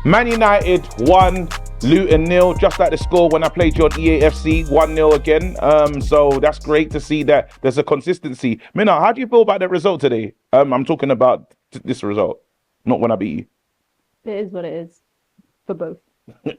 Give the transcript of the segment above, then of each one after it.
Man United 1, Luton 0, just like the score when I played you on EAFC, 1-0 again. So that's great to see that there's a consistency. Minna, how do you feel about the result today? I'm talking about this result, not when I beat you. It is what it is for both.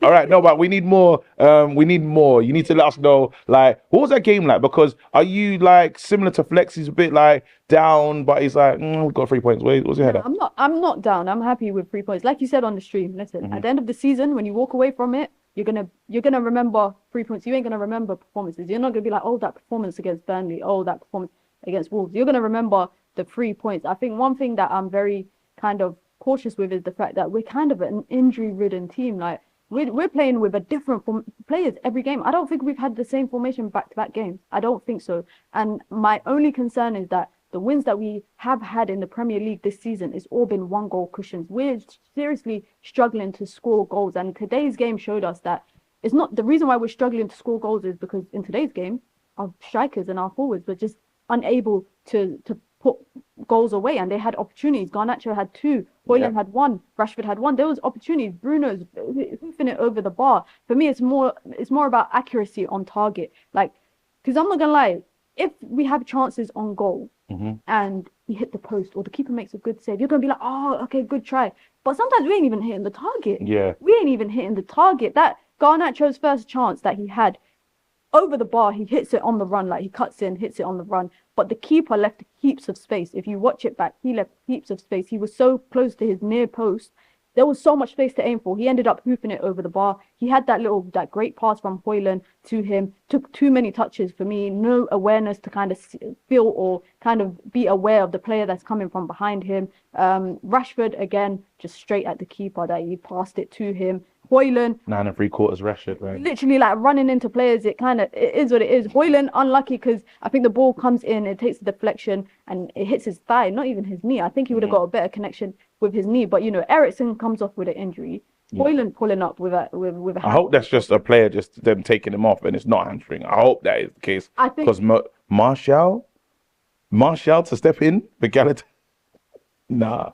All right, no, but we need more. We need more. You need to let us know, like, what was that game like? Because are you like similar to Flex? He's a bit like down, but he's like, we've got 3 points. What's your head at? I'm not down. I'm happy with 3 points. Like you said on the stream, listen, at the end of the season, when you walk away from it, you're gonna remember 3 points. You ain't gonna remember performances. You're not gonna be like, oh, that performance against Burnley, oh, that performance against Wolves. You're gonna remember the 3 points. I think one thing that I'm very kind of cautious with is the fact that we're kind of an injury-ridden team. Like we're playing with a different players every game. I don't think we've had the same formation back-to-back games. I don't think so. And my only concern is that the wins that we have had in the Premier League this season has all been 1-goal cushions. We're seriously struggling to score goals. And today's game showed us that it's not the reason why we're struggling to score goals is because in today's game, our strikers and our forwards were just unable to put goals away, and they had opportunities. Garnacho had 2, Højlund had 1, Rashford had 1. There was opportunities. Bruno's hoofing it over the bar. For me, it's more about accuracy on target. Like, because I'm not gonna lie, if we have chances on goal and we hit the post or the keeper makes a good save, you're gonna be like, oh, okay, good try. But sometimes we ain't even hitting the target. Yeah, we ain't even hitting the target. That Garnacho's first chance that he had over the bar, he hits it on the run, like he cuts in, hits it on the run. But the keeper left heaps of space. If you watch it back, he left heaps of space. He was so close to his near post. There was so much space to aim for. He ended up hoofing it over the bar. He had that great pass from Højlund to him. Took too many touches for me. No awareness to kind of feel or kind of be aware of the player that's coming from behind him. Rashford, again, just straight at the keeper that he passed it to him. Højlund 9 3/4 Rashford, right? Literally like running into players. It is what it is. Højlund unlucky because I think the ball comes in, it takes the deflection and it hits his thigh, not even his knee. I think he would have got a better connection with his knee. But Eriksen comes off with an injury. Højlund pulling up with a I hope that's just a player, just them taking him off, and it's not hamstring. I hope that is the case. I think because Martial to step in for Gallagher. Nah.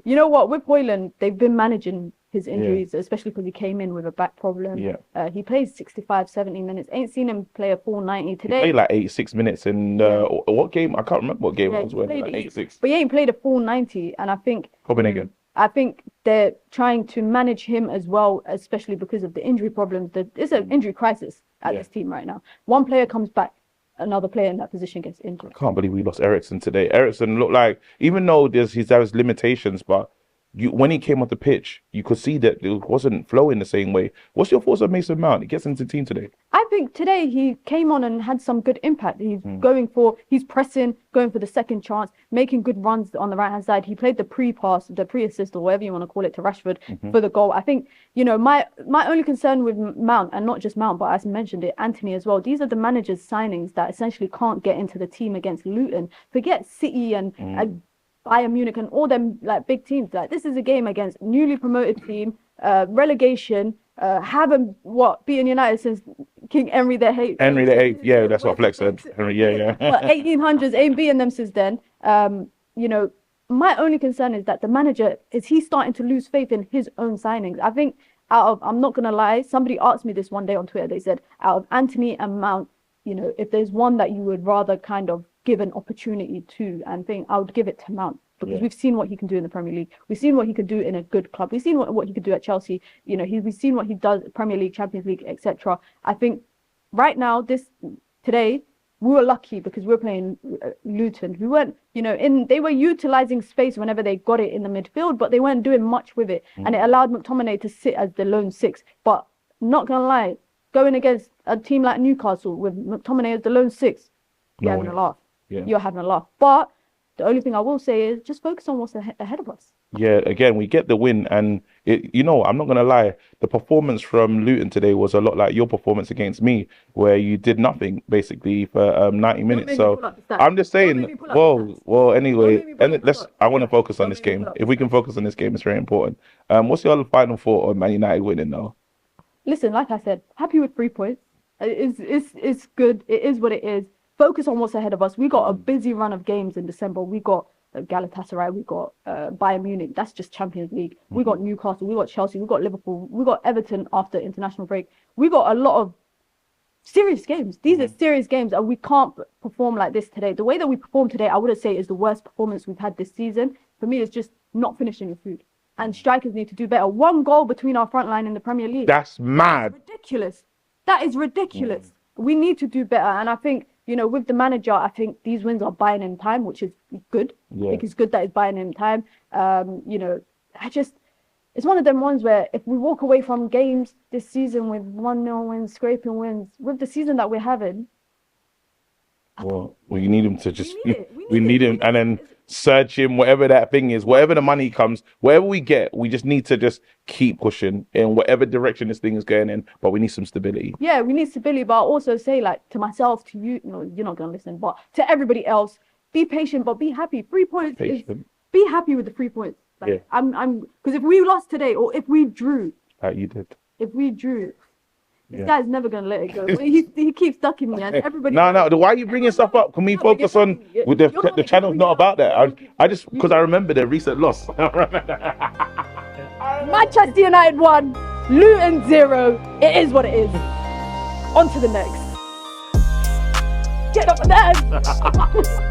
You know what? With Højlund, they've been managing his injuries, especially because he came in with a back problem. Yeah. He plays 65, 70 minutes. Ain't seen him play a full 90 today. He played like 86 minutes in what game? I can't remember what game it was. When like 86. But he ain't played a full 90, and I think Copenhagen. I think they're trying to manage him as well, especially because of the injury problems. There's an injury crisis at this team right now. One player comes back, another player in that position gets injured. I can't believe we lost Eriksen today. Eriksen looked like, even though he has limitations, but when he came off the pitch, you could see that it wasn't flowing the same way. What's your thoughts on Mason Mount? He gets into the team today. I think today he came on and had some good impact. He's pressing, going for the second chance, making good runs on the right-hand side. He played the pre-pass, the pre-assist, or whatever you want to call it, to Rashford for the goal. I think, my only concern with Mount, and not just Mount, but as I mentioned it, Anthony as well, these are the manager's signings that essentially can't get into the team against Luton. Forget City and Bayern Munich and all them like big teams. Like, this is a game against newly promoted team, relegation, haven't beaten United since King Henry the Eighth. Henry the Eighth, yeah, that's what Flex said. Henry, yeah. Well, 1800s ain't beaten them since then. My only concern is that the manager is starting to lose faith in his own signings. I think I'm not gonna lie, somebody asked me this one day on Twitter. They said, out of Anthony and Mount, if there's one that you would rather kind of give an opportunity to, and think I would give it to Mount, because we've seen what he can do in the Premier League. We've seen what he could do in a good club. We've seen what he could do at Chelsea. We've seen what he does Premier League, Champions League, etc. I think right now, today, we were lucky because we were playing Luton, who weren't, they were utilising space whenever they got it in the midfield, but they weren't doing much with it. And it allowed McTominay to sit as the lone 6. But not gonna lie, going against a team like Newcastle with McTominay as the lone 6, you're having a laugh. Yeah. You're having a laugh. But the only thing I will say is just focus on what's ahead of us. Yeah, again, we get the win, and I'm not gonna lie, the performance from Luton today was a lot like your performance against me, where you did nothing basically for 90 minutes. So I'm just saying, anyway, and I want to focus on this game. If we can focus on this game, it's very important. What's your final thought on Man United winning though? Listen, like I said, happy with 3 points. It's good. It is what it is. Focus on what's ahead of us. We got a busy run of games in December. We got Galatasaray, we got Bayern Munich. That's just Champions League. We got Newcastle, we got Chelsea, we got Liverpool, we got Everton after international break. We got a lot of serious games. These are serious games, and we can't perform like this today. The way that we perform today, I wouldn't say is the worst performance we've had this season. For me, it's just not finishing the food. And strikers need to do better. 1 goal between our front line in the Premier League. That's mad. That's ridiculous. That is ridiculous. We need to do better. And I think, you know, with the manager, I think these wins are buying him time, which is good. Yeah. I think it's good that it's buying him time. You know, it's one of them ones where if we walk away from games this season with 1-0 wins, scraping wins, with the season that we're having. Well, we need him to just, we need him, and then search him, whatever that thing is, whatever the money comes, whatever we get, we just need to just keep pushing in whatever direction this thing is going in, but we need some stability. Yeah, we need stability, but I'll also say, like, to myself, to you, no, you're not going to listen, but to everybody else, be patient, but be happy. 3 points be happy with the 3 points. Like, yeah. I'm, because if we lost today, or if we drew. Like you did. If we drew. This guy's never gonna let it go. He keeps ducking me, and everybody. No. Why are you bringing stuff up? Can we focus on with the channel's not about that? I just because I remember the recent loss. Manchester United 1, Luton 0. It is what it is. On to the next. Get up and down.